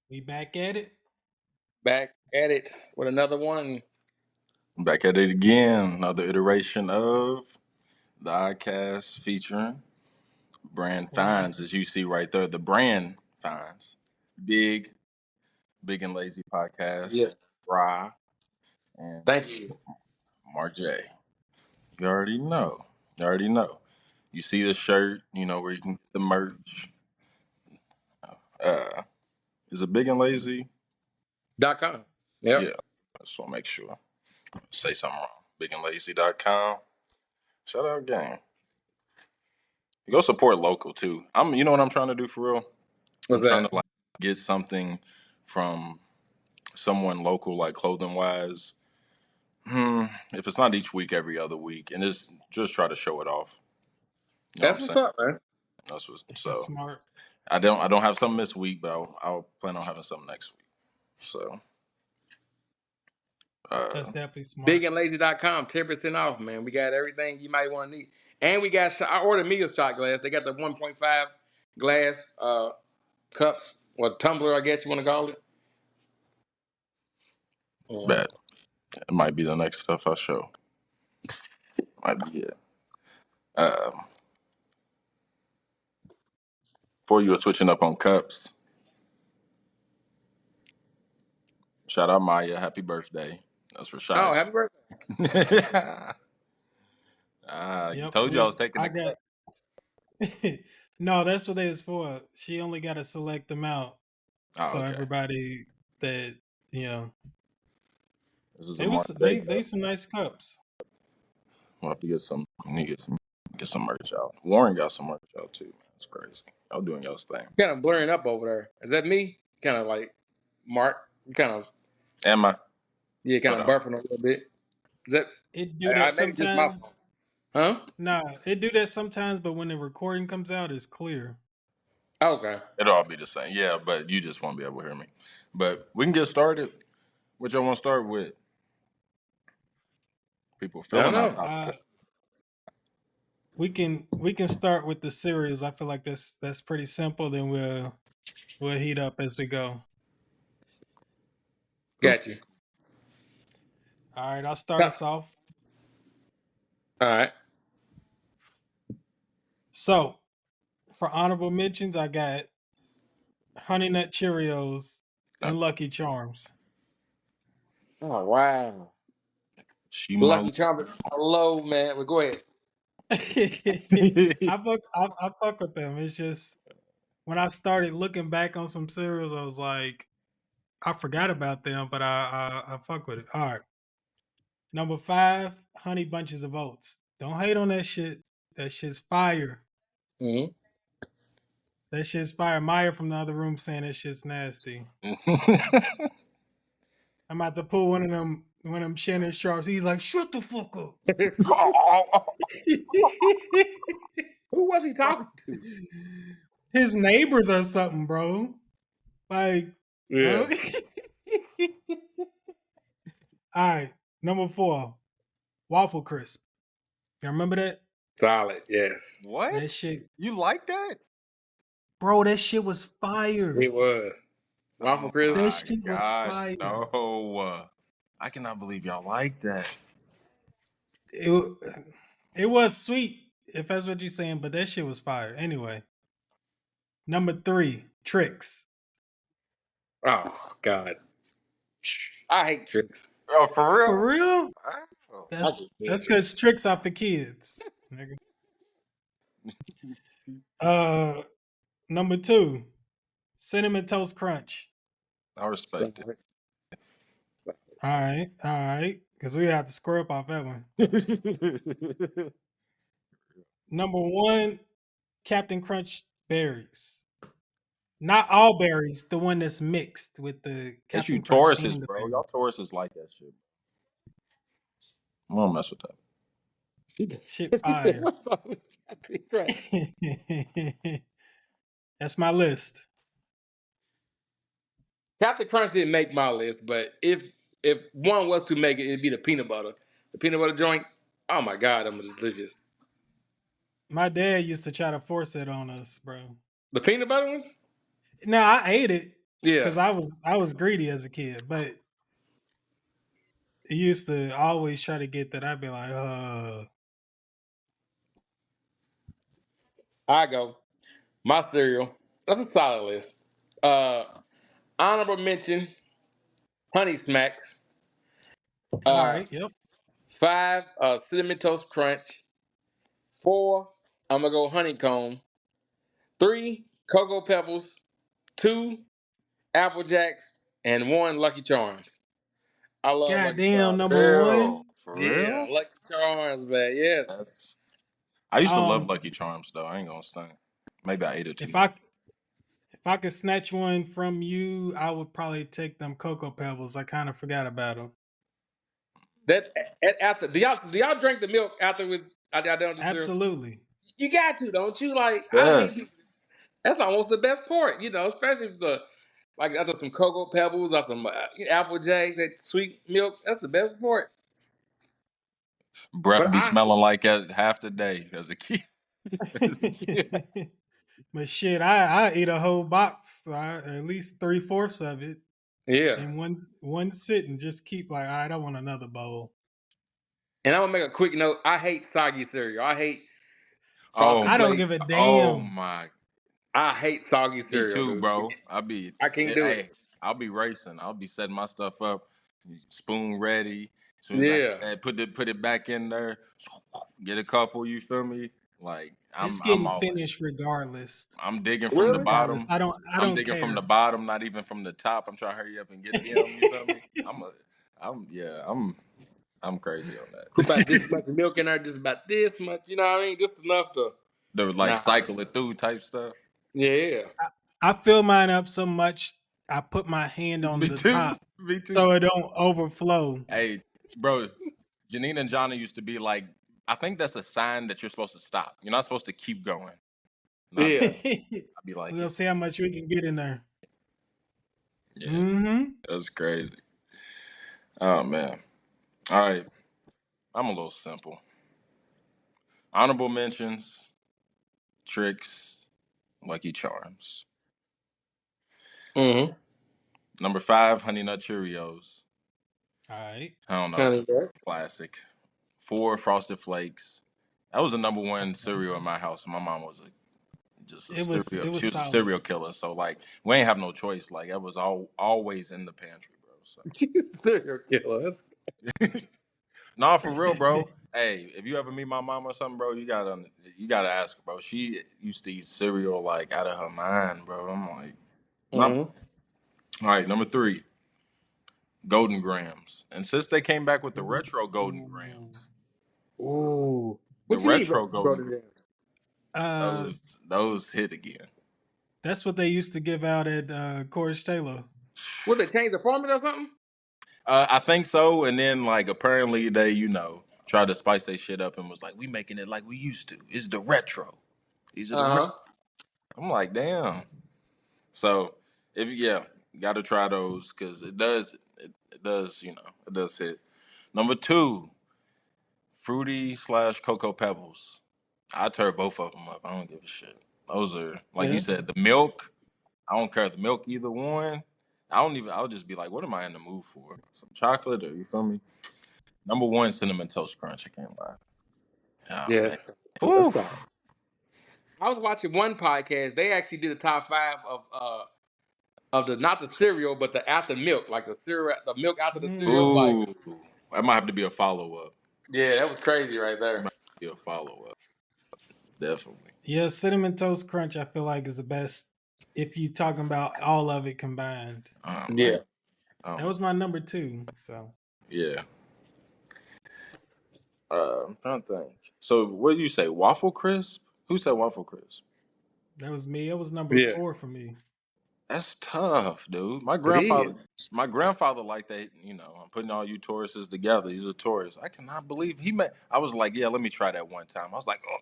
We back at it. Back at it with another one. Back at it again. Another iteration of the iCast featuring Brand Right. Finds, as you see right there. The Brand Finds. Big, Big and Lazy Yeah. podcast. Ra and Thank you. Mark J. You already know. You already know. You see the shirt, you know where you can get the merch. Uh, is it Big and Lazy? .com. Yep. Yeah. I just want to make sure. Say something wrong. Bigandlazy.com. Shout out gang. Go support local too. You know what I'm trying to do for real? I'm What's trying that? to like get something from someone local, like clothing wise. If it's not each week, every other week, and just try to show it off. You know what I'm That's what's saying? up, man. That's what. That's So smart. I don't have something this week, but I'll plan on having something next week. So That's uh, definitely smart. Bigandlazy.com. 10% off, man. We got everything you might want to need. And we got, I ordered me a shot glass. They got the 1.5 glass cups, or tumbler, I guess you want to call it. Yeah. bet it might be the next stuff I show. Might be it. Um, Before you were switching up on cups, shout out Maya, happy birthday. That's for Oh, Shy. happy birthday. Yep. Told you I was We taking I the got cup. no, that's what they was for. She only gotta select them out. Oh, So okay. everybody that you know This is a they was Mark J they cup. some nice cups. We'll have to get some. We need to get some merch out. Warren got some merch out too. Man, it's crazy. Y'all doing y'all's thing. Kind of blurring up over there. Is that me? Kind of like Mark. Kind of, Am I? yeah, kind What of up? buffing a little bit. Is that, It do that maybe just my sometimes. fault. Huh? Nah, it do that sometimes, but when the recording comes out, it's clear. Okay. It'll all be the same. Yeah, but you just won't be able to hear me. But we can get started. What y'all want to start with? People I don't feeling our know. Uh topic. we can start with the series. I feel like that's pretty simple. Then we'll heat up as we go. Cool. Got you. All right, I'll start All us off. right. So, for honorable mentions, I got Honey Nut Cheerios Okay. and Lucky Charms. Oh, wow. She my. Lucky Charms are low, man. Well, go ahead. I fuck with them. It's just when I started looking back on some cereals, I was like, I forgot about them, but I fuck with it. All right, number 5, Honey Bunches of Oats. Don't hate on that shit. That shit's fire. Mm-hmm. That shit's fire. Maya from the other room saying that shit's nasty. I'm about to pull one of them Shannon Sharps. He's like, shut the fuck up. Who was he Bro, talking to? his neighbors or something, bro. Like, Yeah. all right, number 4, Waffle Crisp. You remember that? Solid. Yeah. What? That shit, You like that? bro. That shit was fire. It was. Waffle Oh Chris. That my shit was gosh, fire. no. I cannot believe y'all like that. It it was sweet, if that's what you're saying, but that shit was fire. Anyway, number 3, Tricks. Oh, God. I hate tricks. Oh, for For real? real? Oh. I That's just hate that's tricks. because tricks are for kids. Nigga. Uh, number 2, Cinnamon Toast Crunch. I respect All right, because we have to square up off that one. it. Number 1, Captain Crunch berries. Not all berries, the one that's mixed with the It's you Captain Crunch Tauruses, and the bro. berry. Y'all Tauruses like that shit. I don't mess with that. Shit He said, fire. what's wrong with Captain Crunch? That's my list. Captain Crunch didn't make my list, but if one was to make it, it'd be the peanut butter. The peanut butter joints. Oh my God, them are delicious. My dad used to try to force it on us, bro. The peanut butter ones? Now I ate it. Yeah, because I was greedy as a kid, but it used to always try to get that. I'd be like, I go. My cereal. That's a solid list. Uh, honorable mention: Honey Smacks. all Uh, right, yep. five, Cinnamon Toast Crunch. Four, I'm gonna go Honeycomb. Three, Cocoa Pebbles. Two, Apple Jacks, and one, Lucky Charms. I love Lucky Goddamn, Charms. number Real, one. for Yeah, real. Lucky Charms, man. Yes. That's. I used to love Um, Lucky Charms though. I ain't gonna stunt. Maybe I ate it too if much. I could snatch one from you, I would probably take them Cocoa Pebbles. I kind of forgot about them. That after do y'all drink the milk after it was I done the cereal? Absolutely, You got to, don't you? Like I hate people. Yes, That's almost the best part, especially if the like after some Cocoa Pebbles or some Apple Jacks, that sweet milk. That's the best part. But breath be I smelling like at half the day as a kid. As a kid. but shit, I eat a whole box, at least 3/4 of it yeah. in one sitting. Just keep like, all right, I want another bowl. And I'm gonna make a quick note. I hate soggy cereal. I hate Oh, Frosted I don't Flakes. give a oh damn. my. I hate soggy Me cereal, too, dude. bro. I can't do it. Hey, I'll be racing. I'll be setting my stuff up, spoon ready. As soon as I Yeah. put it back in there, get a couple. You feel me? Like It's I'm getting always finished regardless. I'm digging from the Really? Regardless, bottom. I I'm don't digging from the care. bottom, not even from the top. I'm trying to hurry up and get them. You feel me? I'm yeah. I'm crazy on Put about this that. much milk in there, just about this much. You know what I mean? Just enough to. The like Nah. cycle it through type stuff. Yeah. I, I fill mine up so much. I put my hand on Me the too. top Me too. so it don't overflow. Hey, bro, Janine and Johnny used to be like, I think that's a sign that you're supposed to stop. You're not supposed to keep going. And Yeah. I'd be like, We'll see how much we can get in there. yeah, Mm-hmm. that's crazy. Oh man. All right, I'm a little simple. Honorable mentions, tricks, Lucky Charms. Mm-hmm. Number 5, Honey Nut Cheerios. All right. I don't know, Honey Nut. classic. 4, Frosted Flakes. That was the number one Okay. cereal in my house. My mom was just a It serial. was She was a solid. serial killer. So like, we ain't have no choice. Like, that was always in the pantry, bro. So, Serial killer. nah, for real, bro. Hey, if you ever meet my mom or something, bro, you gotta ask her, bro. She used to eat cereal like out of her mind, bro. I'm like, not. Mm-hmm. All right, number 3, Golden Grams. And since they came back with the retro Golden Ooh. Grams, Ooh. the What you mean, retro Golden Grams, brother? Uh, those hit again. that's what they used to give out at Coors Taylor. What, they changed the formula or something? I think so. And then like apparently they, tried to spice their shit up and was like, we making it like we used to. It's the retro. These are the Uh-huh. I'm like, damn. So if yeah, got to try those because it does it does hit. Number 2, fruity slash cocoa pebbles. I tear both of them up. I don't give a shit. Those are like you Yeah. said, the milk. I don't care the milk either one. I'll just be like, what am I in the mood for? Some chocolate or you feel me? Number 1, cinnamon toast crunch. I can't lie. Oh man. Yes. That's Woo. fine. I was watching one podcast. They actually did a top five of the not the cereal, but the after milk, like the cereal, the milk after the cereal. Like, Ooh. That might have to be a follow up. yeah, that was crazy right That there. might be a follow up. Definitely. Yeah, cinnamon toast crunch. I feel like is the best if you talking about all of it combined. Oh man. Yeah. That Um, was my number two. So yeah. I'm trying to think. So what do you say? Waffle crisp? Who said waffle crisp? that was me. That was number Yeah. 4 for me. That's tough, dude. It is. My grandfather like that, I'm putting all you Tauruses together. He's a Taurus. I cannot believe he made I was like, yeah, let me try that one time. I was like, oh,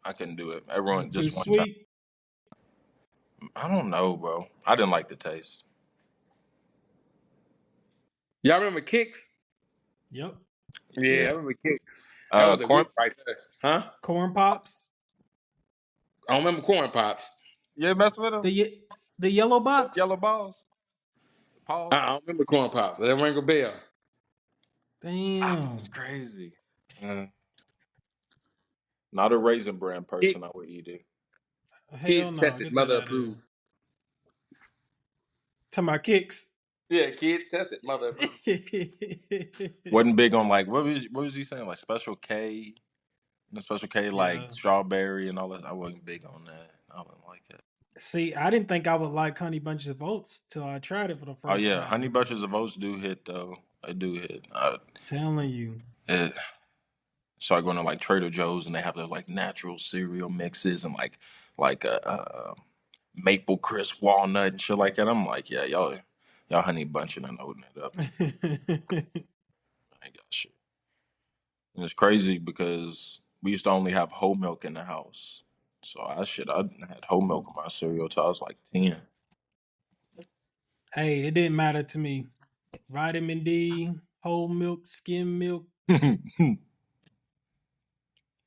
I couldn't do it. Is it Everyone too just one time. sweet? I don't know, bro. I didn't like the taste. Y'all remember Kicks? Yep. Yeah, I Yeah. remember Kicks. That was a Corn. good right there. Huh? Corn pops. I don't remember Corn Pops. You mess with them? The the yellow box. Yellow balls. Pause. I don't remember corn pops. That ring a bell. Ah, that's Damn. crazy. Not a raisin bran Kid, person. I would eat it. Hell kids no. tested, Get that mother out of here. approved. To my kicks. Yeah, kids tested, mother approved. Wasn't big on like what was he saying like Special K, the Special K like Yeah. strawberry and all that. I wasn't big on that. I wouldn't like it. See, I didn't think I would like Honey Bunches of Oats till I tried it for the Oh first yeah, honey time. bunches of oats do hit though. They do hit. Telling you. It, Start going to like Trader Joe's and they have the like natural cereal mixes and like maple crisp walnut and shit like that. I'm like, yeah, y'all honey bunching and loading it up. I ain't got shit. And it's crazy because we used to only have whole milk in the house. So I had whole milk in my cereal till I was like 10. Hey, it didn't matter to me. Vitamin D, whole milk, skim milk,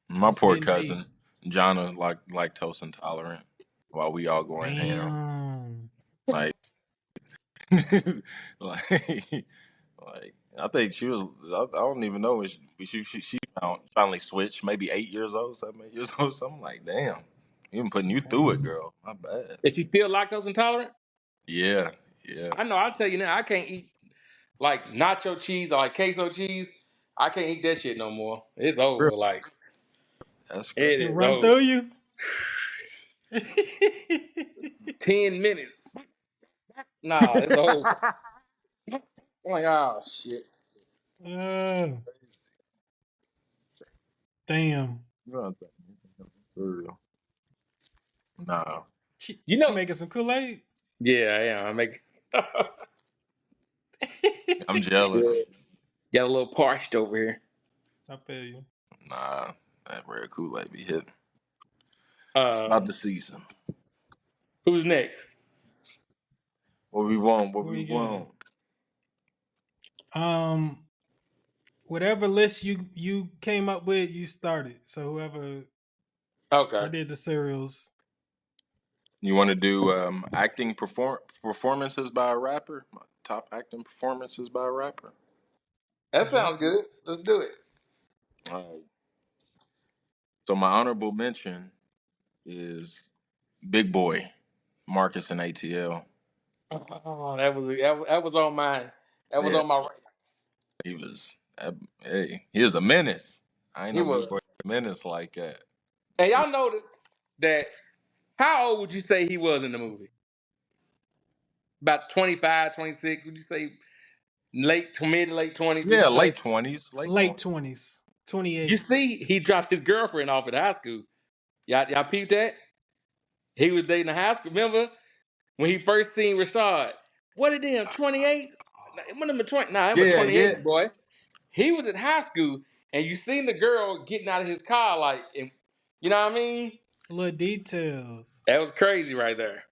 My it's poor getting ate. cousin, Jonna, like lactose intolerant while we all going ham. Damn. Like like like I think she was I don't even know when she finally switched, maybe 8 years old, 7, 8 years old. So I'm like, damn, even putting you through it, Crazy. girl. My bad. Is she still lactose intolerant? Yeah, yeah. I know. I'll tell you now. I can't eat like nacho cheese or like queso cheese. I can't eat that shit no more. It's Really? over. Like That's it It crazy. is run over. through you? 10 minutes. Nah, it's over. I'm like, oh shit. Oh, damn. You don't think for real. Nah. You You know? making some Kool-Aid? Yeah, yeah. I make. I'm Yeah. jealous. Got a little parched over here. I feel you. Nah, that red Kool-Aid be hit. It's about Um, the season. who's next? What we want, what What we you got? want. Um, whatever list you came up with, you started. So whoever I Okay. did the cereals. You want to do performances by a rapper? Top acting performances by a rapper. That Yep. sounds good. Let's do it. All right. So my honorable mention is Big Boy, Marcus and ATL. Oh, that was on mine. That was Yeah, on my radar. he was. Hey, he was a menace. I ain't He know Big was. Boy was a menace like that. And y'all noticed that how old would you say he was in the movie? About 25, 26? Would you say mid to late 20s, would Yeah, you say? late 20s, late Late 20s. 20s. You 28. see, he dropped his girlfriend off at high school. Y'all peeped that? He was dating a high school. Remember when he first seen Rashad? What are them, 28? One of them 20. Nah, it was Yeah, yeah. 28, boy. He was at high school, and you seen the girl getting out of his car, like, and, you know what I mean? Little details. That was crazy right there.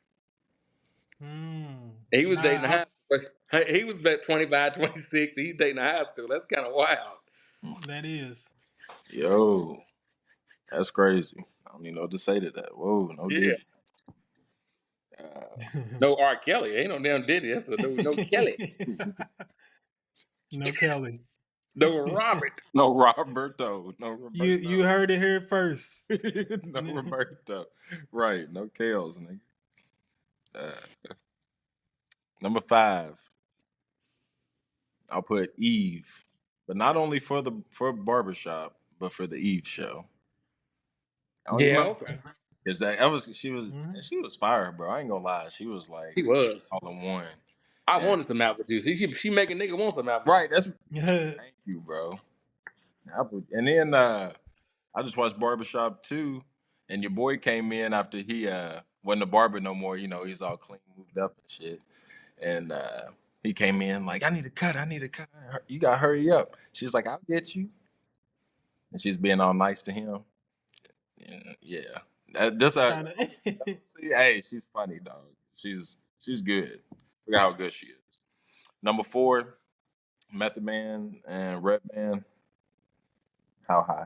He was dating a Nah, high school. He was about 25, 26. He's dating a high school. That's kind of wild. that is. Yo, that's crazy. I don't even know what to say to that. Whoa, no Yeah. Diddy. Uh, No R. Kelly. Ain't no damn Diddy. That's no Kelly. No Kelly. No Robert. no Roberto. No You Roberto. heard it here first. no Roberto. Right. No Kales, nigga. Number 5. I'll put Eve. But not only for barbershop, but for the Eve show. I don't Yeah, remember. okay. Is that was she was Mhm. and she was fire, bro. I ain't gonna lie. She was like He was. all in one. I And wanted some apple juice. She make a nigga want some apple right, juice. that's thank you, bro. And then I just watched Barbershop 2, and your boy came in after he wasn't a barber no more. You know, he's all clean, moved up and shit. And he came in like, I need a cut. I need a cut. You got to hurry up. She's like, I'll get you. And she's being all nice to him. Yeah. This Trying to. see, hey, she's funny, dog. She's good. Forgot how good she is. Number 4, Method Man and Redman. How high?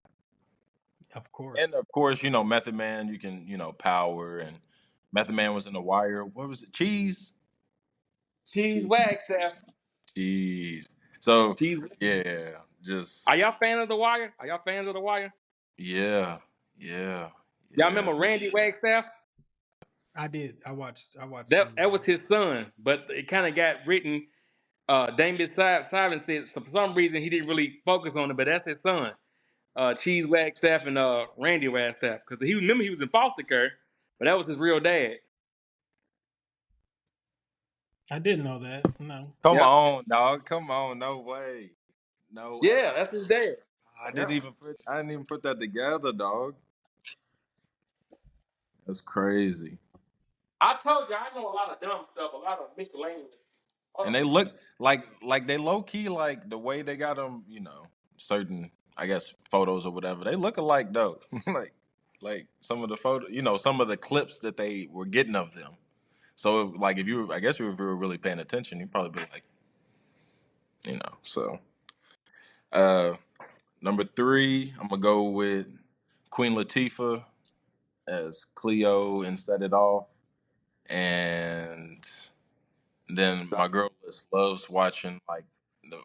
Of And course. of course, Method Man, you can, Power and Method Man was in The Wire. What was it? Cheese? Cheese Wagstaff. Jeez. So Cheese. yeah, Are just y'all fans of The Wire? Are y'all fans of The Wire? yeah, yeah, Y'all yeah. remember Randy Wagstaff? I did. I watched That some of that was that. his son, but it kind of got written. Damien Simon said so for some reason he didn't really focus on it, but that's his son, Cheese Wagstaff and Randy Wagstaff, because he remember he was in foster care, but that was his real dad. I didn't know that. No. Come Yep. on, dog. Come on. No way. No way. Yeah, that's his dad. Yep. I didn't even put that together, dog. That's crazy. I told you I know a lot of dumb stuff, a lot of miscellaneous. Hold And on. they look like they low key like the way they got them, certain I guess photos or whatever. They look alike though. like some of the photo, some of the clips that they were getting of them. So like if you, I guess if you were really paying attention, you'd probably be like, So uh number three, I'm gonna go with Queen Latifah as Cleo and Set It Off, and then my girl just loves watching like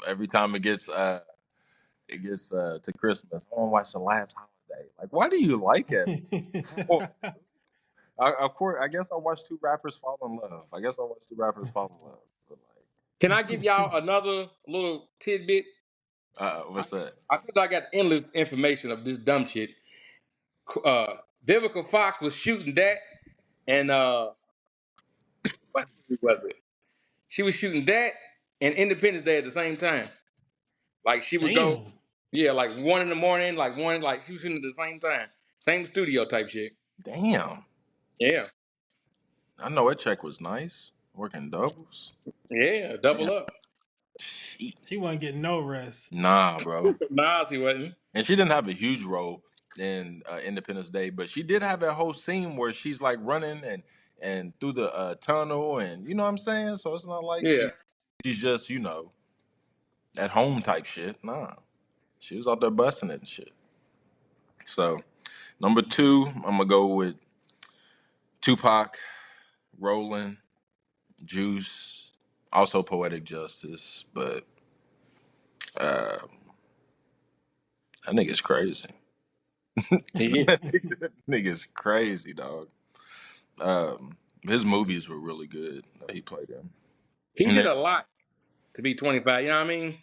every time it gets to Christmas. I want to watch The Last Holiday. Like, why do you like it? Of course, I guess I watched two rappers fall in love. I guess I watched two rappers fall in love. But Can I give y'all another little tidbit? I, what's that? I thought I got endless information of this dumb shit. Vivica Fox was shooting that, and what movie was it? She was shooting that and Independence Day at the same time. Like she would go, Damn. yeah, like 1 in the morning, like one, like she was shooting at the same time, same studio type shit. Damn, Yeah, I know that check was nice. Working doubles. yeah, Damn. double up. Shit. She wasn't getting no rest. Nah, bro. Nah, she wasn't. And she didn't have a huge role in Independence Day, but she did have that whole scene where she's like running and through the tunnel, and you know what I'm saying. So it's not like Yeah, she's just at home type shit. Nah, she was out there busting it and shit. So number two, I'm gonna go with Tupac, Rollin', Juice, also Poetic Justice, but uh, that nigga's crazy. he is. That nigga's crazy, dog. His movies were really good that he played in. He And did then, a lot to be 25. You know what I mean?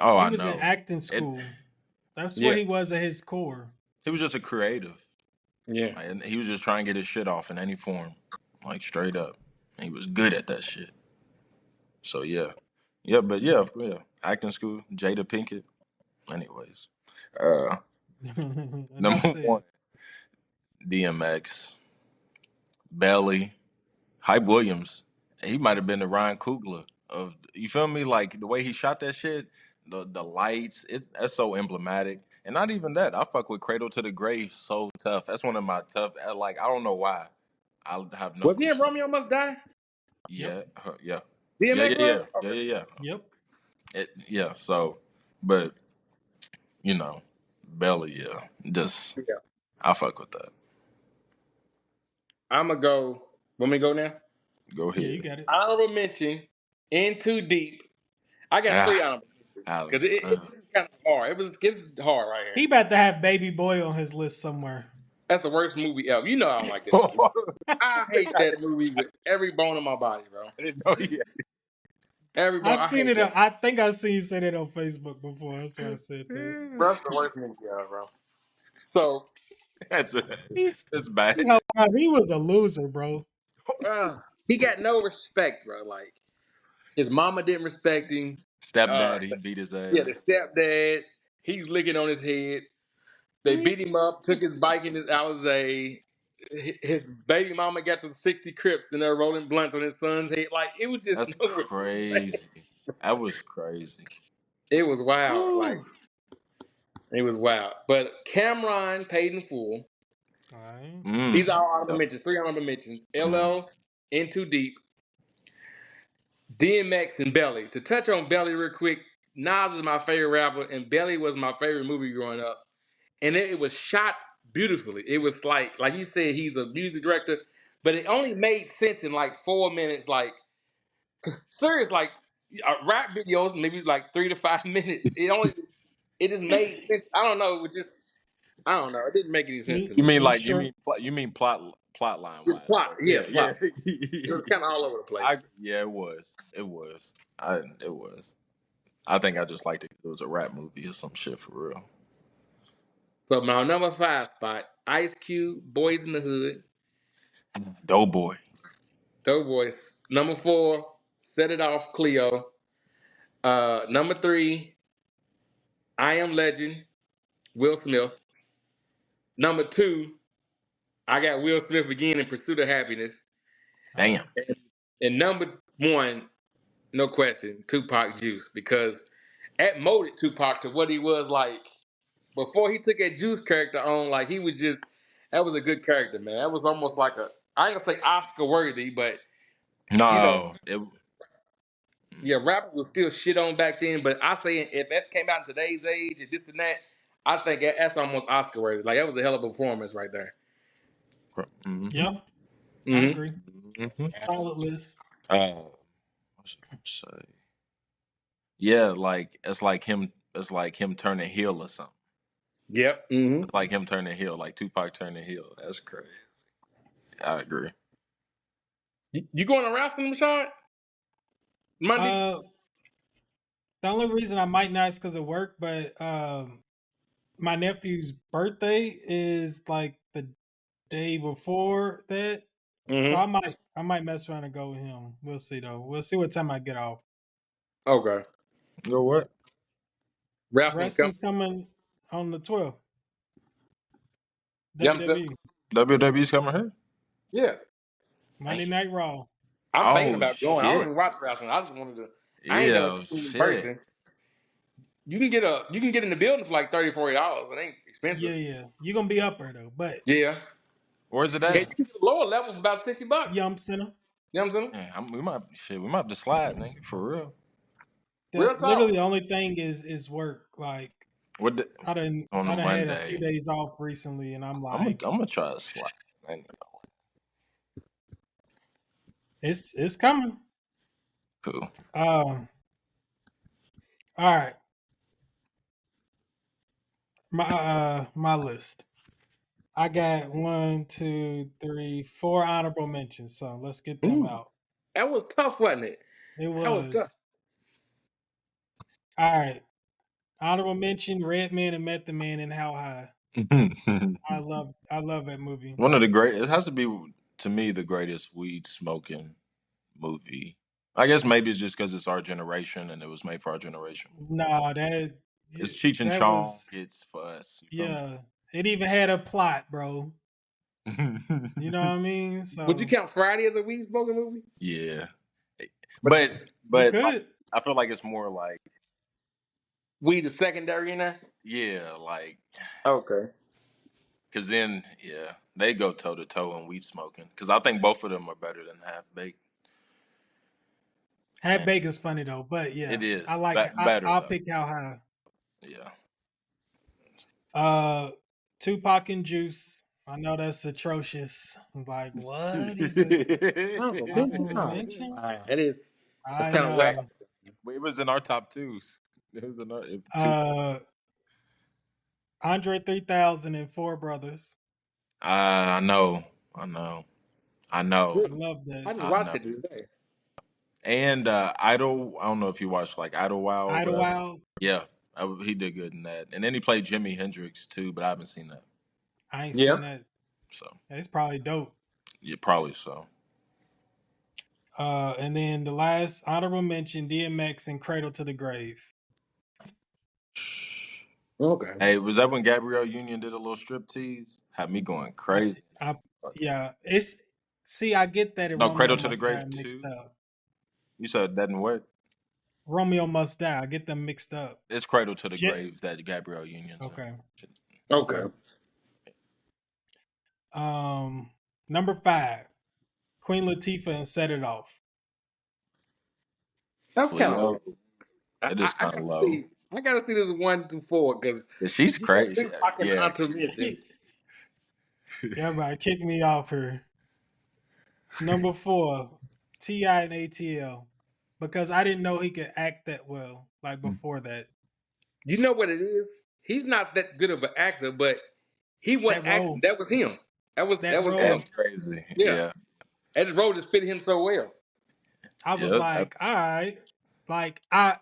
oh, He I was in know. acting It. school. That's what Yeah, he was at his core. He was just a creative. yeah. Like, and he was just trying to get his shit off in any form, like straight up. And he was good at that shit. So yeah, yeah, but yeah, acting school, Jada Pinkett. Anyways, uh, number Enough one, said. DMX, Belly, Hype Williams. He might have been the Ryan Coogler of, you feel me? Like the way he shot that shit, the lights, that's so emblematic. And not even that, I fuck with Cradle to the Grave so tough. That's one of my tough. Like I don't know why. I have no Was he clue. in Romeo Must Die? Yep. Yeah, yeah, yeah, DMX yeah, yeah, was? yeah, Okay. yeah, yeah. Yep. Yeah. So, but you know, Belly, yeah, just Yeah. I fuck with that. I'm going to go. Want me to go now? Go Yeah, you ahead. got it. Honorable mention, In Too Deep. I got three Ah, honorable mentions because Alex. it's kind of hard. It's hard right here. He about to have Baby Boy on his list somewhere. That's the worst movie ever. You know I don't like that shit. I hate that movie with every bone in my body, bro. I didn't know he Every I bone. I seen hate it. that. I think I seen you say that on Facebook before. That's why I said that. Bro, that's the worst movie ever, bro. So, That's He's that's bad. he was a loser, bro. he got no respect, bro. Like, his mama didn't respect him. Uh, Stepdad, he beat his yeah, the ass. stepdad, he's licking on his head. They beat him up, took his bike in his Alizé. His baby mama got the 60 Crips and they're rolling blunts on his son's head. Like, it was just That's no respect. crazy. That was crazy. It was wild. Like, Woo. it was wild. But Cameron paid in full. All right. These are all honorable Yep. mentions. Three honorable mentions. Mm. LL, In Too Deep, DMX, and Belly. To touch on Belly real quick, Nas is my favorite rapper, and Belly was my favorite movie growing up. And it was shot beautifully. It was like you said, he's a music director, but it only made sense in like 4 minutes. Like Serious, like rap videos, maybe like 3 to 5 minutes. It just made sense. I don't know. It was just I don't know. It didn't make any sense to You me. mean He like sure. you mean plot line The wise? plot, Like, yeah, yeah. plot. It was kind of all over the place. Yeah, it was. It was. I think I just liked it 'cause it was a rap movie or some shit for real. But my number 5 spot, Ice Cube, Boys in the Hood, Doughboy. Doughboys. Number 4, Set It Off, Cleo. Number 3, I Am Legend, Will Smith. Number 2, I got Will Smith again in Pursuit of Happiness. Uh, Damn. And number 1, no question, Tupac Juice, because that molded Tupac to what he was like before he took that Juice character on. Like he was just, that was a good character, man. That was almost like I ain't gonna say Oscar worthy, but you know, No. It, yeah, rapper was still shit on back then. But I say if that came out in today's age and this and that, I think that's almost Oscar worthy. Like that was a hell of a performance right there. mm-hmm. yeah, I hmm agree. Mm-hmm. Solid list. What's I gonna say? Yeah, like it's like him. It's like him turning heel or something. Yep. It's like him turning heel, like Tupac turning heel. That's crazy. I agree. You going to wrestling, Rashad? Monday? Uh, the only reason I might not is because of work, but my nephew's birthday is like the day before that, so Mm-hmm. I might mess around and go with him. We'll see though. We'll see what time I get off. Okay. Go what? Wrestling's coming. Wrestling coming on the 12th. Yeah, I'm still, WWE WWE's coming here. yeah. Monday Damn. Night Raw. I'm thinking Oh about going. I don't shit. even watch wrestling. I just wanted to. I ain't never Yeah. seen it in Shit. person. You can get in the building for like $30, $40. It ain't expensive. Yeah, yeah. You're gonna be up there though, but Yeah. Where's it Hey, yeah, at? you can get the lower level for about $60. Yum Center. You know what I'm saying? Yeah, we might shit. We might have to slide, nigga, for real. The Real literally talk. the only thing is work. Like What the, on a I done had a few Monday? days off recently, and I'm I'm like, gonna try to slide. Man, it's coming. cool. All right, my list. I got 4 honorable mentions, so let's get them Ooh, out. that was tough, wasn't it? It That was tough. was all right. Honorable mention: Redman and Method Man and How High. I love that movie. One of the great. It has to be to me the greatest weed smoking movie. I guess maybe it's just because it's our generation and it was made for our generation. Nah, It's Cheech and that Chong. was It's for us. You feel me? yeah. It even had a plot, bro. You know what I mean? Would you So count Friday as a weed smoking movie? yeah, But you but like could. I feel like it's more like weed is secondary in there. yeah, like Okay. because then yeah they go toe to toe in weed smoking because I think both of them are better than Half Baked. Half And Baked is funny though, but it yeah, I is like it. better I'll though. pick How High. Yeah. Uh, Tupac and Juice. I know that's atrocious. I'm like, what? Oh, okay. Honorable Oh, mention? wow. That's I kind of whack. know. It was in our top twos. It was in our two. Uh, Andre 3000 and Four Brothers. I know. I know. I know. I love that. I didn't I watch know. it today. And Idol. I don't know if you watched like Idlewild or whatever. Idlewild. Yeah, he did good in that. And then he played Jimi Hendrix too, but I haven't seen that. I ain't Yeah. seen that. So It's probably dope. yeah, probably so. And then the last honorable mention: DMX and Cradle to the Grave. Okay. Hey, was that when Gabrielle Union did a little strip tease? Had me going I, crazy. yeah, it's see, I get that in No, Romeo Cradle to the Must Die Grave mixed too. up. You said that and what? Romeo Must Die. I get them mixed up. It's Cradle to the Je- Grave that Gabrielle Union said. okay. Okay. Okay. Number 5, Queen Latifah and Set It Off. That's kind of Cleo, low. I, it I, is I kind of gotta low. see. I gotta see this 1 through 4 because She's you got crazy. Tupac and Yeah. honorable mention. Everybody kick me off here. Number 4, Ti and ATL. because I didn't know he could act that well. Like before that, You know what it is? He's not that good of an actor, but he that wasn't acting. role, That was him. That that was him. That's role, crazy. Yeah, Yeah. and his role just fit him so well. I was Yep. like, all right, like I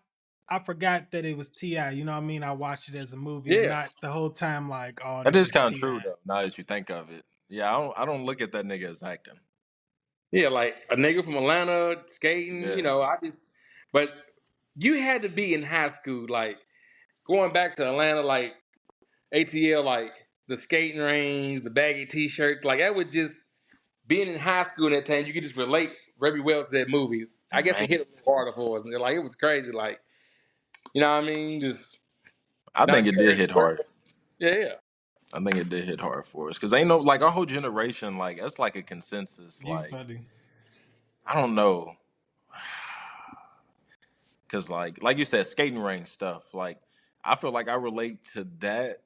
forgot that it was Ti. You know what I mean? I watched it as a movie and Yeah, not the whole time like, oh, That this is is kind of Ti. true though. Now that you think of it, yeah, I don't look at that nigga as acting. yeah, like a nigga from Atlanta skating. Yeah, But you had to be in high school, like going back to Atlanta, like ATL, like the skating range, the baggy t-shirts, like that would just being in high school at that time, you could just relate very well to that movie. I guess man. it hit a little harder for us. Like it was crazy, like you know what I mean? Just I not think it did encouraged. hit hard. Yeah, yeah, I think it did hit hard for us because ain't no like our whole generation like that's like a consensus. You Like funny. I don't know because like you said, skating ring stuff. Like I feel like I relate to that.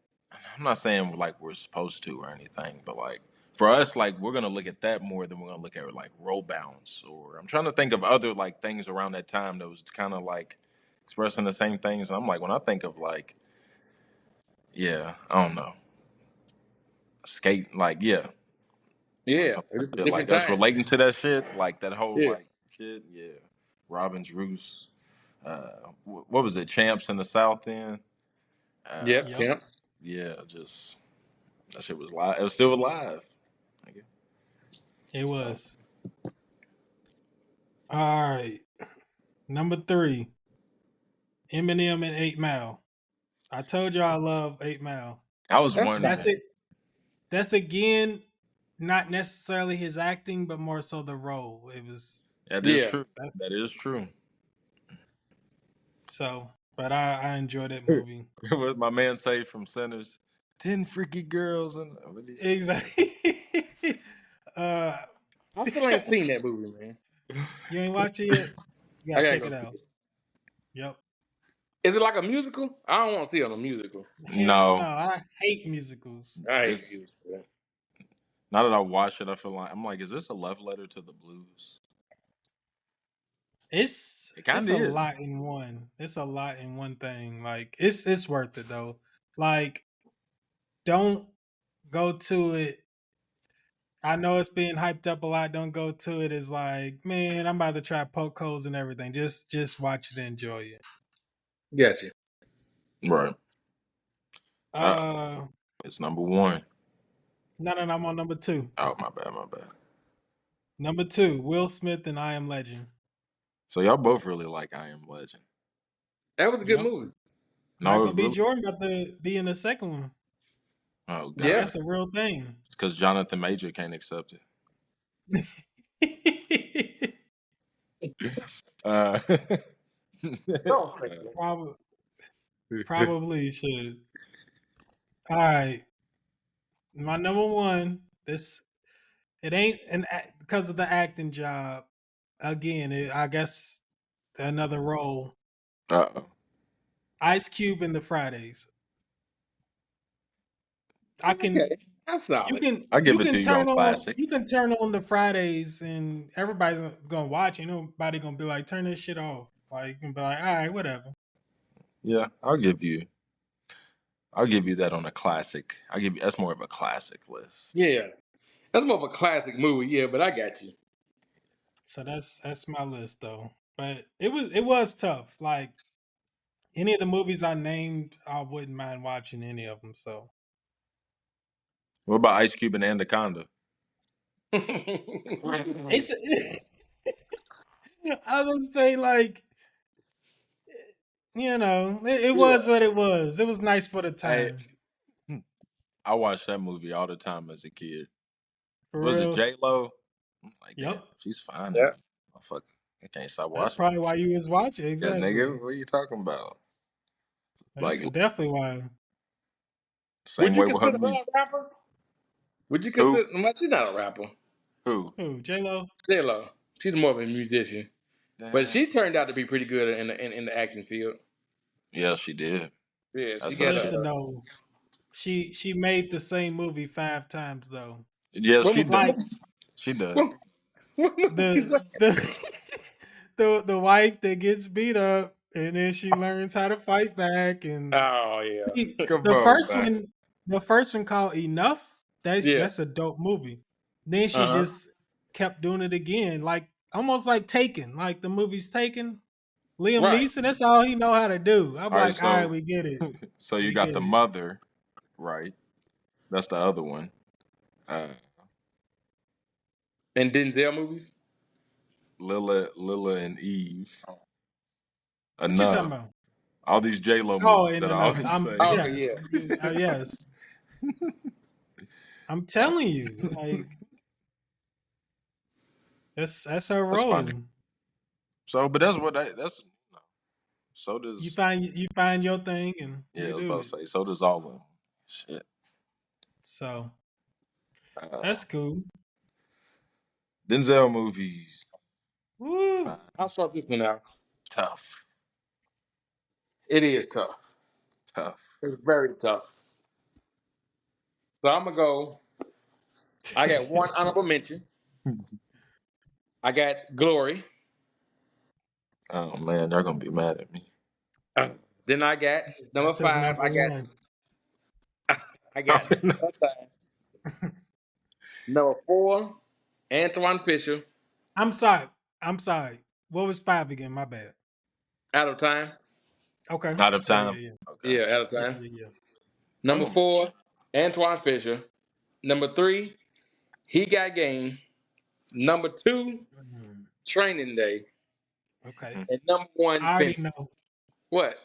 I'm not saying like we're supposed to or anything, but like for us, like we're gonna look at that more than we're gonna look at like roll bounce or I'm trying to think of other like things around that time that was kind of like expressing the same things. And I'm like when I think of like yeah, I don't know skate like yeah. When it yeah. comes to It was a that shit, like different us time. relating to that shit, like that whole Yeah. like shit, yeah. Robin's Roost, what was it? Champs in the South then? Yep. Uh, Yep, Champs. yeah, just that shit was live. It was still alive. Nigga. it So was. All right, number 3, Eminem and 8 Mile. I told you I love 8 Mile. I was That's That's wondering. it. That's again not necessarily his acting, but more so the role. It was That is yeah. true. that's That is true. so. But I enjoyed that movie. What my man say from Sinners? 10 freaky girls and what did he say? Exactly. uh, I still ain't seen that movie, man. you ain't watch it yet? You I gotta gotta check go it see out. it. Yep. Is it like a musical? I don't want to see it on a musical. Hell no, No, I hate musicals. I hate it's musicals. now that I watched it. I feel like I'm like, is this a love letter to the blues? It kind It's of a is. lot in one. It's a lot in one thing. Like it's worth it though. Like don't go to it. I know it's being hyped up a lot. Don't go to it as like, man, I'm about to try poke holes and everything. Just watch it and enjoy it. Gotcha. Right. Uh, Uh it's number one. no, I'm on number 2. Oh my bad, my bad. Number 2, Will Smith and I Am Legend. So y'all both really like I Am Legend. That was a good Yep. movie. No, Michael it B. really. Jordan about to be in the second one. Oh Like Yeah. God, that's a real thing. it's because Jonathan Major can't accept it. Uh, Oh, probably probably should. All right. My number one, this it ain't because of the acting job. Again, I guess another role. uh, Ice Cube in the Fridays. I okay. can That's you solid. can I give you it to can you on classic. turn on the Fridays and everybody's gonna watch. Ain't nobody gonna be like turn this shit off. Like you can be like, all right, whatever. Yeah, I'll give you that on a classic. I'll give you that's more of a classic list. Yeah. That's more of a classic movie, yeah, but I got you. So that's my list though. But it was tough. Like any of the movies I named, I wouldn't mind watching any of them. So What about Ice Cube and Anaconda? it's I would say like it was Yeah. what it was. It was nice for the Hey, time. I watched that movie all the time as a kid. For Was it real. J Lo? I'm like, damn, Yep. she's fine in Yeah. it. Motherfucker, I can't stop That's watching. probably why you was watching. Yeah, nigga, Exactly. what are you talking about? That's Like definitely why. same Would you way with her consider her music. a rapper? Would you Who? consider? Well, she's not a rapper. Who? Who? J Lo? J-Lo. She's more of a musician, but Damn. she turned out to be pretty good in the acting field. Yeah, she did. Yeah, she That's her got shit. Listen a. though, she made the same movie 5 times though. Yeah, What she movie? Like does. She does. What movie is the that? the the wife that gets beat up and then she learns how to fight back and Oh yeah, see, Come the on, first man. one the first one called Enough, yeah. that's a dope movie. Then she Uh huh. just kept doing it again, like almost like Taken, like the movie's Taken. Liam Right. Neeson, that's all he know how to do. I'm All right, like, all right, so we get it. so you We got get the it. mother, right? That's the other one. Uh, And Denzel movies. Lila and Eve. What you talking Enough. about? All these J Lo Oh, movies and that I enough. always I'm say. Oh, okay, yeah. yes, yes. I'm telling you, like that's her That's funny. role. So, but that's so You does find your thing and yeah. you I was do about to it. say so does all of them. Shit. So Uh, that's cool. Denzel movies. Woo. Uh, I'll start this one out. tough, It is tough. tough. It's very tough. So I'm gonna go. I got one honorable mention. I got Glory. Oh man, they're gonna be mad at me. Uh, then I got number That's his five. number one. I got Time. Number four, Antoine Fisher. I'm sorry. I'm sorry. What was five again? My bad. Out of Time. Okay. Out of Yeah, yeah, time. yeah. Okay. Yeah, Out of Yeah, Time. yeah, yeah. I'm Number a, four, Antoine Fisher. Number three, He Got Game. Number two, Mhm. Training Day. Okay. And number one, I already Fence. know. What?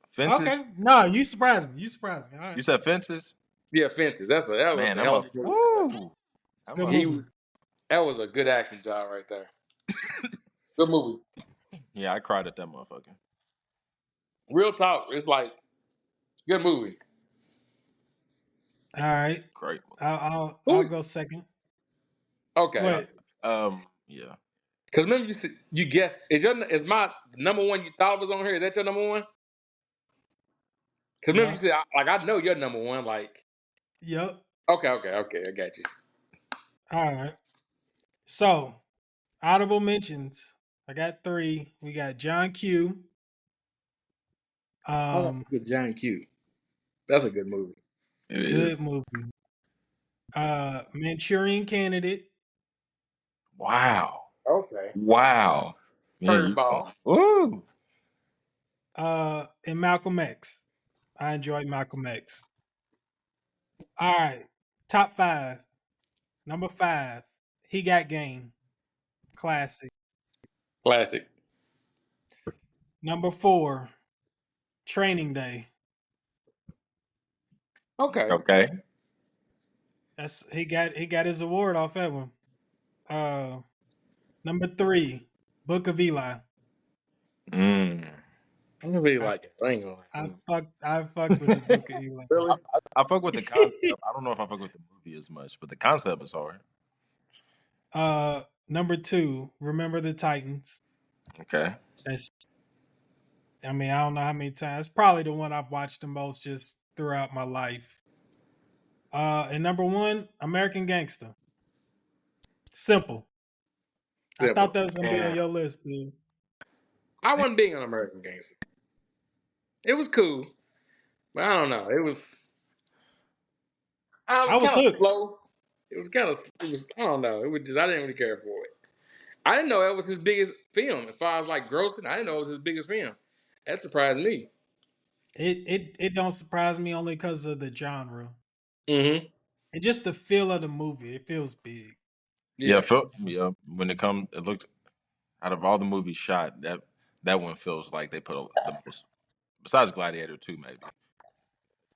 fences. Okay. No, you surprised me. You surprised me. All right. You said fences. Yeah, Fences. That was Man, a I'm hell a of a movie right there. woo. I'm Good a He movie. was that was a good acting job right there. Good movie. yeah. I cried at that motherfucker. Real talk. It's like good movie. All right. Great. I'll Who? go second. Okay. Uh, What? yeah. Because remember you guessed is my number one you thought was on here? Is that your number one? Because remember Yeah. you said I know your number one. Like Yep. okay, I got you. All right. So, audible mentions. I got three. We got John Q. Oh, Um, good John Q. That's a good movie. It good is. movie. Manchurian Candidate. Wow. Okay. Wow. Yeah. You. Curveball. Ooh. And Malcolm X. I enjoyed Malcolm X. All right. Top five. Number five. He Got Game. Classic. Classic. Number four. Training Day. Okay. Okay. That's he got his award off that one. Uh, Number three. Book of Eli. Mm. I don't really I like it. I ain't gonna lie. I fucked with the Book of Eli. Really? I fuck with the concept. I don't know if I fuck with the movie as much, but the concept is hard. Number two. Remember the Titans. Okay. That's I mean, I don't know how many times. It's probably the one I've watched the most just throughout my life. And number one, American Gangster. Simple. I thought Simple. that was gonna be on Yeah. your list, dude. I wasn't being on American Gangster. It was cool, but I don't know. It was I was I was kind of hooked. slow. It was I don't know. It was just I didn't really care for it. I didn't know it was his biggest film. As far as like grossing, I didn't know it was his biggest film. That surprised me. It don't surprise me only because of the genre Mm-hmm. and just the feel of the movie. It feels big. Yeah. Yeah. Yeah. When it comes, it looks out of all the movies shot, that one feels like they put the most. Besides Gladiator 2, maybe,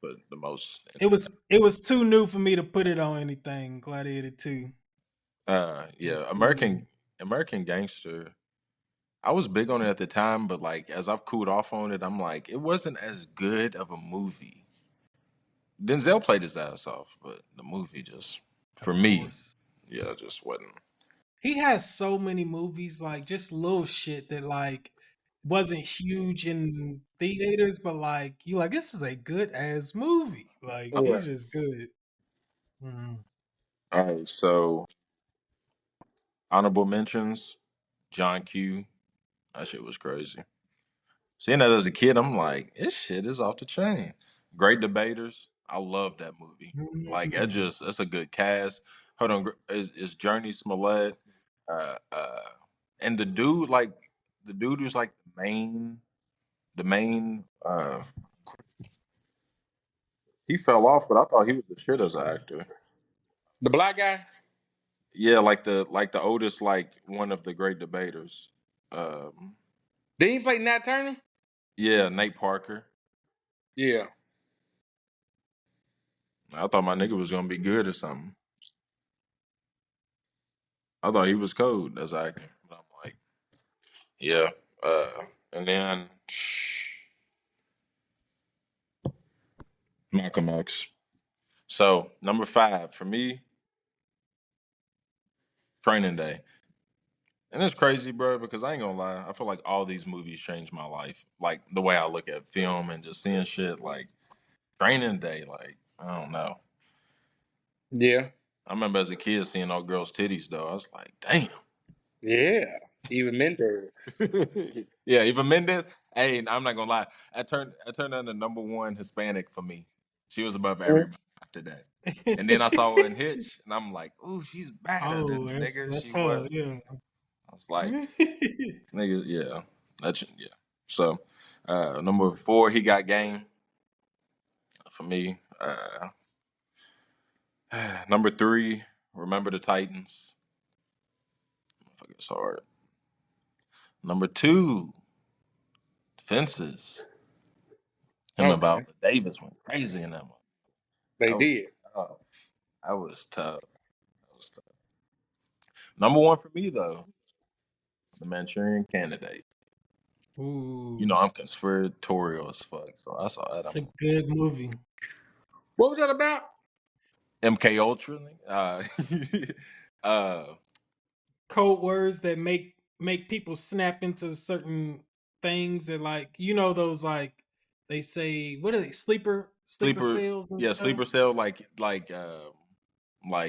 but the most It into was it was too new for me to put it on anything. Gladiator 2. It was yeah, too new. American Gangster. I was big on it at the time, but like as I've cooled off on it, I'm like, it wasn't as good of a movie. Denzel played his ass off, but the movie just, for Of me, course. yeah, just wasn't. He has so many movies, like just little shit that like wasn't huge in theaters, but like you like this is a good ass movie. Like Yeah. he's just good. Mhm. All right, so honorable mentions: John Q, That shit was crazy. Seeing that as a kid, I'm like, this shit is off the chain. Great Debaters. I love that movie. Like, Mm. that's a good cast. Hold on, is Journey Smollett, uh, uh, and the dude who's like the main. He fell off, but I thought he was the shit as an actor. The black guy. Yeah, like the oldest, like one of the great debaters. Um, Did he play Nat Turner? yeah, Nate Parker. Yeah. I thought my nigga was gonna be good or something. I thought he was cold as an actor. But I'm like, yeah. And then Malcolm X. So number 5 for me, Training Day. And it's crazy, bro, because I ain't gonna lie. I feel like all these movies changed my life. Like the way I look at film and just seeing shit. Like Training Day. Like I don't know. Yeah. I remember as a kid seeing all girls' titties though. I was like, damn. Yeah. Even Mentor. Yeah, even Mendez. Hey, I'm not gonna lie. I turned on the number one Hispanic for me. She was above everybody after that. And then I saw her in Hitch, and I'm like, ooh, she's better than Oh, the nigga that's she her. was. Yeah. I was like, nigga, yeah, that's yeah. So, number 4, he got game for me. Number 3, remember the Titans. Fuck, it's hard. Number 2, fences. Him and Viola Okay. Davis went crazy in that one. They That was did. tough. That was tough. That was tough. Number 1 for me though, the Manchurian Candidate. You know Ooh, I'm conspiratorial as fuck, so I saw that. it's I'm a good movie. What was that about? MK Ultra. Uh, Code words that make people snap into certain things that, like, those, like, they say, what are they, sleeper sleeper, cells and yeah, stuff. sleeper cell. Like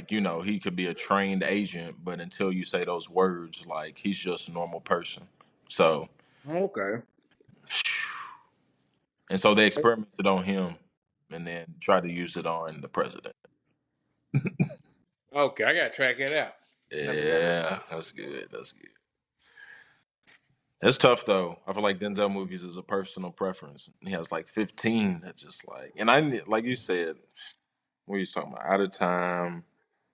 he could be a trained agent, but until you say those words, like he's just a normal person. So, Okay. and so they experimented on him, and then tried to use it on the president. Okay, I gotta track it out. I forgot about Yeah, that's good. That's good. It's tough though. I feel like Denzel movies is a personal preference. He has like 15 that just like, and like you said, what you talking about? Out of Time.